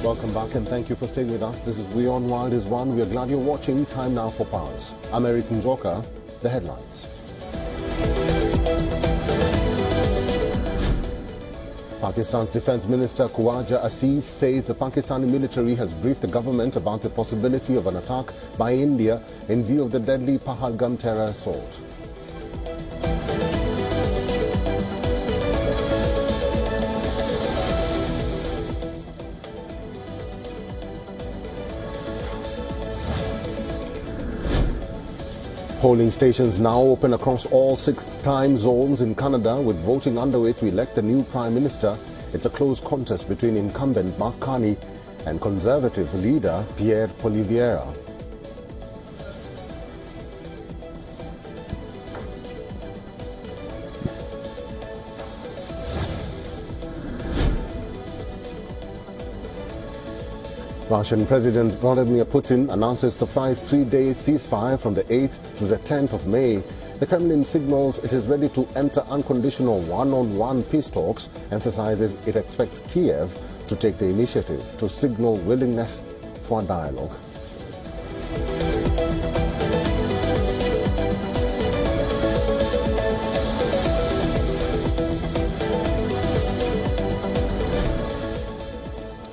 Welcome back and thank you for staying with us. This is WION World is One. We are glad you're watching. Time now for Powers. I'm Eric Njoka. The headlines. Pakistan's Defence Minister Khawaja Asif says the Pakistani military has briefed the government about the possibility of an attack by India in view of the deadly Pahalgam terror assault. Polling stations now open across all 6 time zones in Canada, with voting underway to elect the new Prime Minister. It's a close contest between incumbent Mark Carney and Conservative leader Pierre Poilievre. Russian President Vladimir Putin announces surprise 3-day ceasefire from the 8th to the 10th of May. The Kremlin signals it is ready to enter unconditional one-on-one peace talks, emphasizes it expects Kiev to take the initiative to signal willingness for dialogue.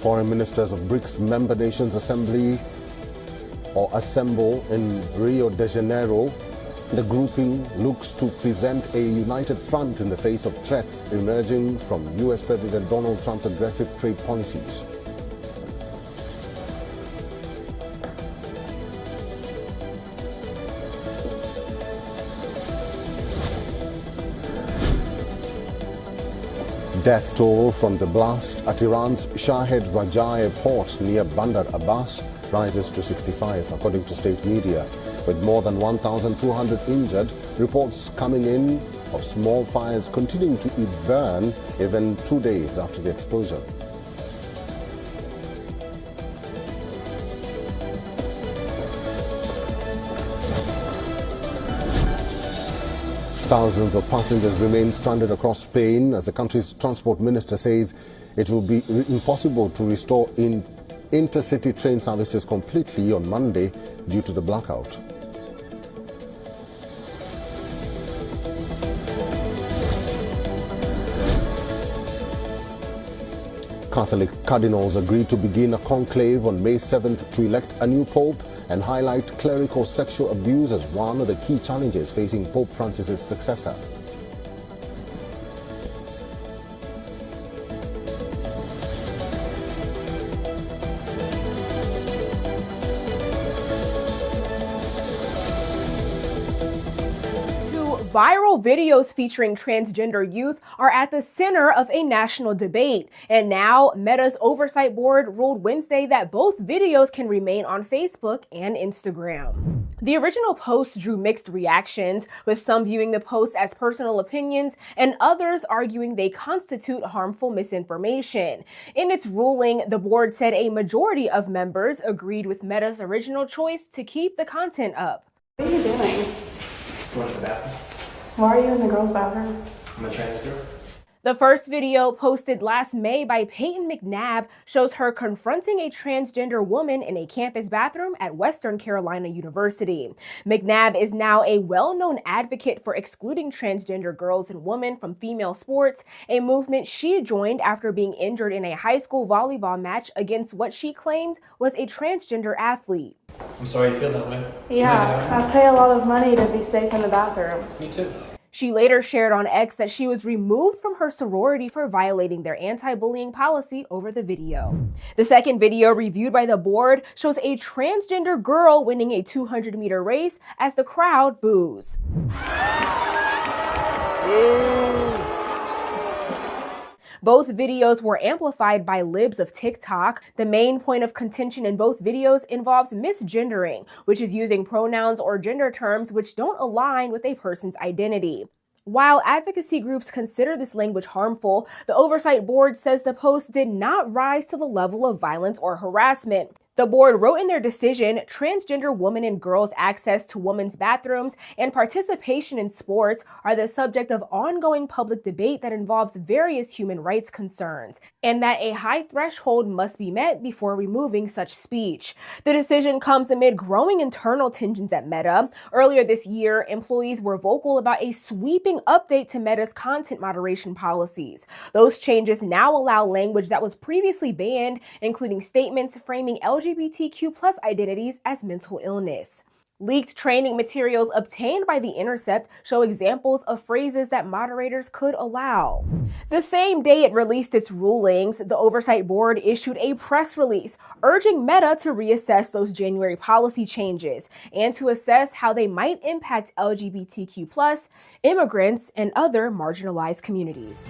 Foreign ministers of BRICS member nations assemble in Rio de Janeiro. The grouping looks to present a united front in the face of threats emerging from US President Donald Trump's aggressive trade policies. Death toll from the blast at Iran's Shahed Raja airport near Bandar Abbas rises to 65, according to state media. With more than 1,200 injured, reports coming in of small fires continuing to burn even 2 days after the explosion. Thousands of passengers remain stranded across Spain as the country's transport minister says it will be impossible to restore intercity train services completely on Monday due to the blackout. Catholic cardinals agreed to begin a conclave on May 7th to elect a new pope and highlight clerical sexual abuse as one of the key challenges facing Pope Francis's successor. Viral videos featuring transgender youth are at the center of a national debate. And now, Meta's oversight board ruled Wednesday that both videos can remain on Facebook and Instagram. The original post drew mixed reactions, with some viewing the posts as personal opinions and others arguing they constitute harmful misinformation. In its ruling, the board said a majority of members agreed with Meta's original choice to keep the content up. What are you doing? Going to the bathroom. Why are you in the girls' bathroom? I'm a trans girl. The first video, posted last May by Peyton McNabb, shows her confronting a transgender woman in a campus bathroom at Western Carolina University. McNabb is now a well-known advocate for excluding transgender girls and women from female sports, a movement she joined after being injured in a high school volleyball match against what she claimed was a transgender athlete. I'm sorry you feel that way. Yeah, I pay a lot of money to be safe in the bathroom. Me too. She later shared on X that she was removed from her sorority for violating their anti-bullying policy over the video. The second video, reviewed by the board, shows a transgender girl winning a 200-meter race as the crowd boos. Both videos were amplified by libs of TikTok. The main point of contention in both videos involves misgendering, which is using pronouns or gender terms which don't align with a person's identity. While advocacy groups consider this language harmful, the Oversight Board says the post did not rise to the level of violence or harassment. The board wrote in their decision, transgender women and girls' access to women's bathrooms and participation in sports are the subject of ongoing public debate that involves various human rights concerns, and that a high threshold must be met before removing such speech. The decision comes amid growing internal tensions at Meta. Earlier this year, employees were vocal about a sweeping update to Meta's content moderation policies. Those changes now allow language that was previously banned, including statements framing LGBTQ+ identities as mental illness. Leaked training materials obtained by The Intercept show examples of phrases that moderators could allow. The same day it released its rulings, the Oversight Board issued a press release urging Meta to reassess those January policy changes and to assess how they might impact LGBTQ+, immigrants, and other marginalized communities.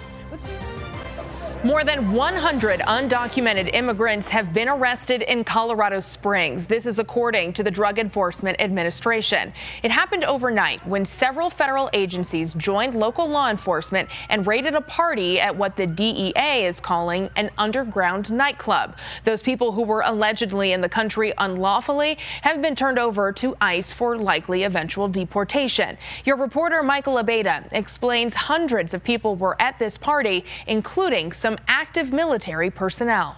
More than 100 undocumented immigrants have been arrested in Colorado Springs. This is according to the Drug Enforcement Administration. It happened overnight when several federal agencies joined local law enforcement and raided a party at what the DEA is calling an underground nightclub. Those people who were allegedly in the country unlawfully have been turned over to ICE for likely eventual deportation. Your reporter Michael Abeyta explains hundreds of people were at this party, including some active military personnel.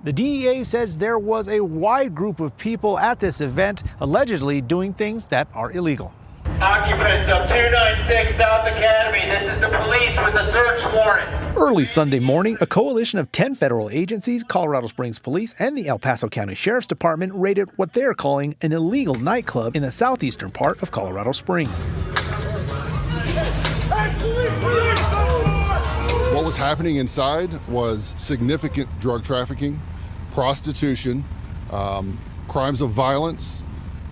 The DEA says there was a wide group of people at this event allegedly doing things that are illegal. Occupants of 296 South Academy, this is the police with a search warrant. Early Sunday morning, a coalition of 10 federal agencies, Colorado Springs Police and the El Paso County Sheriff's Department raided what they're calling an illegal nightclub in the southeastern part of Colorado Springs. What was happening inside was significant drug trafficking, prostitution, crimes of violence.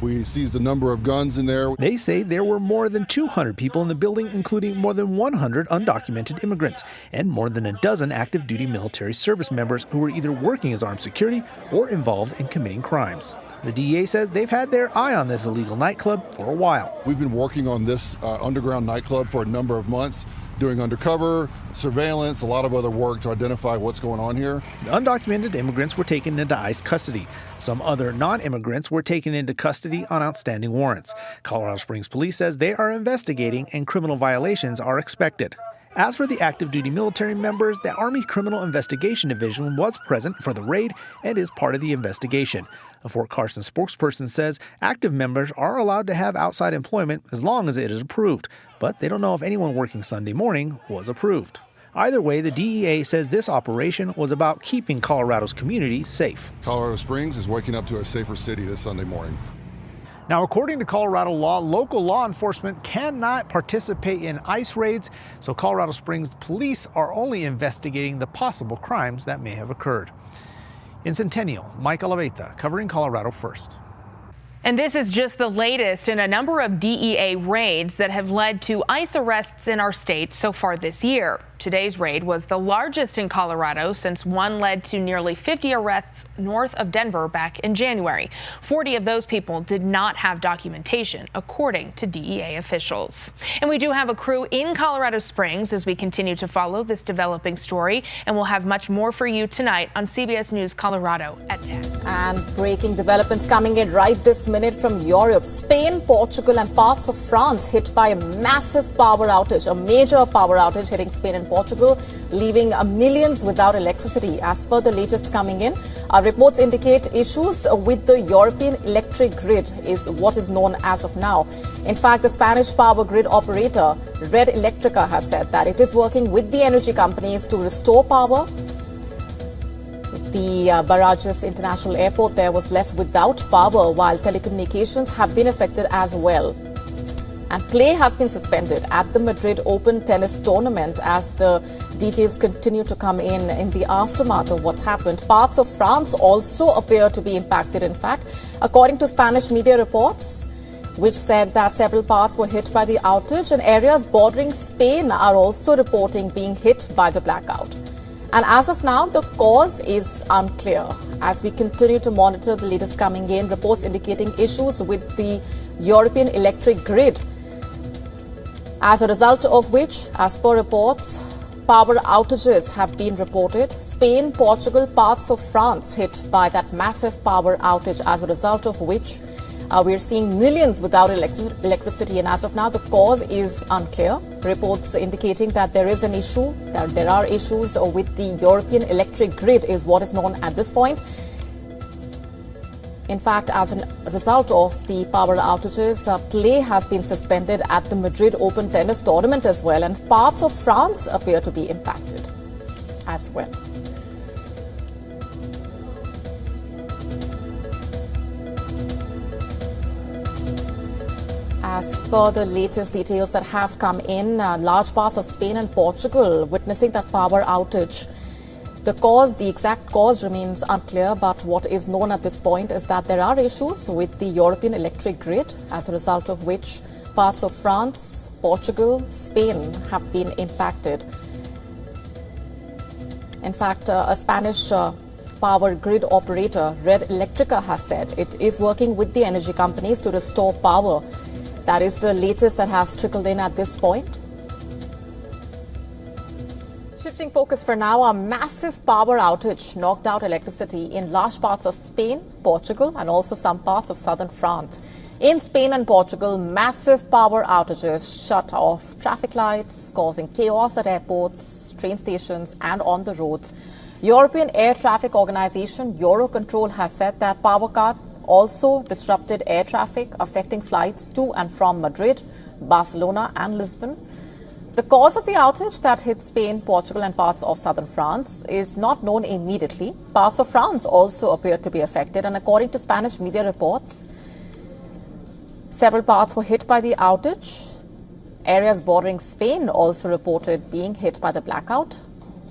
We seized a number of guns in there. They say there were more than 200 people in the building, including more than 100 undocumented immigrants and more than a dozen active duty military service members who were either working as armed security or involved in committing crimes. The DEA says they've had their eye on this illegal nightclub for a while. We've been working on this underground nightclub for a number of months, doing undercover, surveillance, a lot of other work to identify what's going on here. The undocumented immigrants were taken into ICE custody. Some other non-immigrants were taken into custody on outstanding warrants. Colorado Springs Police says they are investigating and criminal violations are expected. As for the active duty military members, the Army Criminal Investigation Division was present for the raid and is part of the investigation. A Fort Carson spokesperson says active members are allowed to have outside employment as long as it is approved, but they don't know if anyone working Sunday morning was approved. Either way, the DEA says this operation was about keeping Colorado's community safe. Colorado Springs is waking up to a safer city this Sunday morning. Now, according to Colorado law, local law enforcement cannot participate in ICE raids, so Colorado Springs police are only investigating the possible crimes that may have occurred. In Centennial, Michael Abeyta, covering Colorado First. And this is just the latest in a number of DEA raids that have led to ICE arrests in our state so far this year. Today's raid was the largest in Colorado since one led to nearly 50 arrests north of Denver back in January. 40 of those people did not have documentation, according to DEA officials. And we do have a crew in Colorado Springs as we continue to follow this developing story, and we'll have much more for you tonight on CBS News Colorado at 10. And breaking developments coming in right this minute from Europe. Spain, Portugal and parts of France hit by a massive power outage, a major power outage hitting Spain and Portugal, leaving millions without electricity. As per the latest coming in, reports indicate issues with the European electric grid is what is known as of now. In fact, the Spanish power grid operator Red Electrica has said that it is working with the energy companies to restore power. The Barajas International Airport there was left without power, while telecommunications have been affected as well. And play has been suspended at the Madrid Open tennis tournament as the details continue to come in the aftermath of what's happened. Parts of France also appear to be impacted, in fact, according to Spanish media reports, which said that several parts were hit by the outage, and areas bordering Spain are also reporting being hit by the blackout. And as of now, the cause is unclear. As we continue to monitor the latest coming in, reports indicating issues with the European electric grid, as a result of which, as per reports, power outages have been reported. Spain, Portugal, parts of France hit by that massive power outage, as a result of which we're seeing millions without electricity. And as of now, the cause is unclear. Reports indicating that there is an issue, that there are issues with the European electric grid is what is known at this point. In fact, as a result of the power outages, play has been suspended at the Madrid Open tennis tournament as well, and parts of France appear to be impacted as well. As per the latest details that have come in, large parts of Spain and Portugal witnessing that power outage. The exact cause remains unclear, but what is known at this point is that there are issues with the European electric grid, as a result of which parts of France, Portugal, Spain have been impacted. In fact, a Spanish power grid operator, Red Eléctrica, has said it is working with the energy companies to restore power. That is the latest that has trickled in at this point. Shifting focus for now, a massive power outage knocked out electricity in large parts of Spain, Portugal, and also some parts of southern France. In Spain and Portugal, massive power outages shut off traffic lights, causing chaos at airports, train stations, and on the roads. European Air Traffic Organization Eurocontrol has said that power cut also disrupted air traffic, affecting flights to and from Madrid, Barcelona, and Lisbon. The cause of the outage that hit Spain, Portugal, and parts of southern France is not known immediately. Parts of France also appear to be affected, and according to Spanish media reports, several parts were hit by the outage. Areas bordering Spain also reported being hit by the blackout.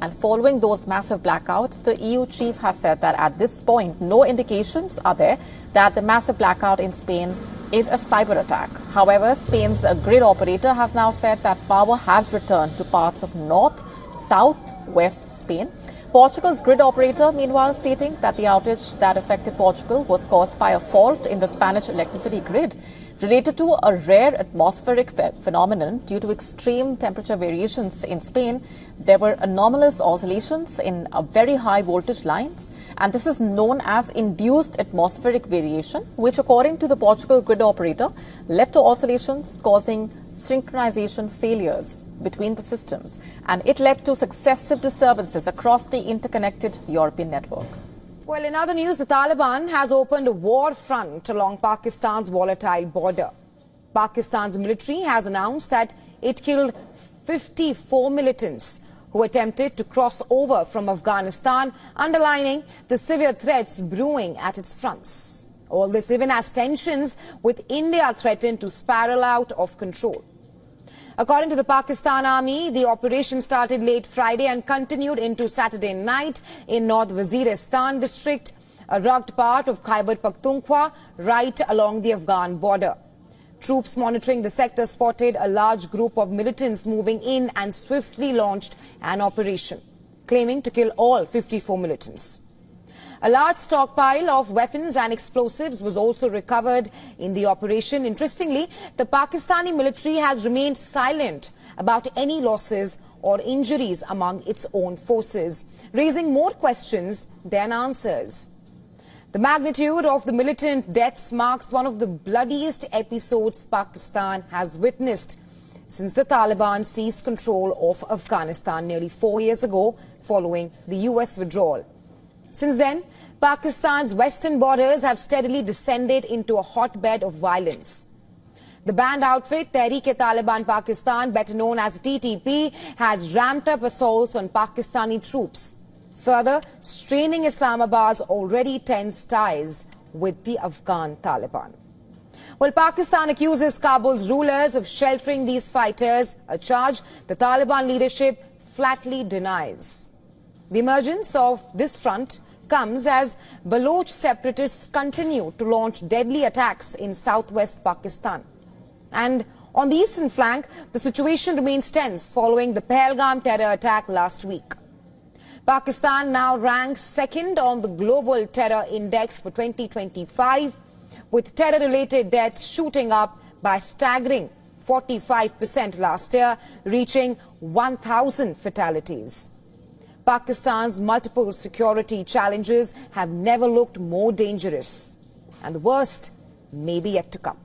And following those massive blackouts, the EU chief has said that at this point, no indications are there that the massive blackout in Spain is a cyber attack. However, Spain's grid operator has now said that power has returned to parts of north, south, west Spain. Portugal's grid operator, meanwhile, stating that the outage that affected Portugal was caused by a fault in the Spanish electricity grid related to a rare atmospheric phenomenon due to extreme temperature variations in Spain. There were anomalous oscillations in very high voltage lines, and this is known as induced atmospheric variation, which, according to the Portugal grid operator, led to oscillations causing synchronization failures between the systems, and it led to successive disturbances across the interconnected European network. Well, in other news, the Taliban has opened a war front along Pakistan's volatile border. Pakistan's military has announced that it killed 54 militants who attempted to cross over from Afghanistan, underlining the severe threats brewing at its fronts. All this even as tensions with India threaten to spiral out of control. According to the Pakistan Army, the operation started late Friday and continued into Saturday night in North Waziristan district, a rugged part of Khyber Pakhtunkhwa, right along the Afghan border. Troops monitoring the sector spotted a large group of militants moving in and swiftly launched an operation, claiming to kill all 54 militants. A large stockpile of weapons and explosives was also recovered in the operation. Interestingly, the Pakistani military has remained silent about any losses or injuries among its own forces, raising more questions than answers. The magnitude of the militant deaths marks one of the bloodiest episodes Pakistan has witnessed since the Taliban seized control of Afghanistan nearly 4 years ago following the US withdrawal. Since then, Pakistan's western borders have steadily descended into a hotbed of violence. The banned outfit Tehreek-e-Taliban Pakistan, better known as TTP, has ramped up assaults on Pakistani troops, further straining Islamabad's already tense ties with the Afghan Taliban. Well, Pakistan accuses Kabul's rulers of sheltering these fighters, a charge the Taliban leadership flatly denies. The emergence of this front comes as Baloch separatists continue to launch deadly attacks in southwest Pakistan. And on the eastern flank, the situation remains tense following the Pahalgam terror attack last week. Pakistan now ranks second on the global terror index for 2025, with terror-related deaths shooting up by staggering 45% last year, reaching 1,000 fatalities. Pakistan's multiple security challenges have never looked more dangerous, and the worst may be yet to come.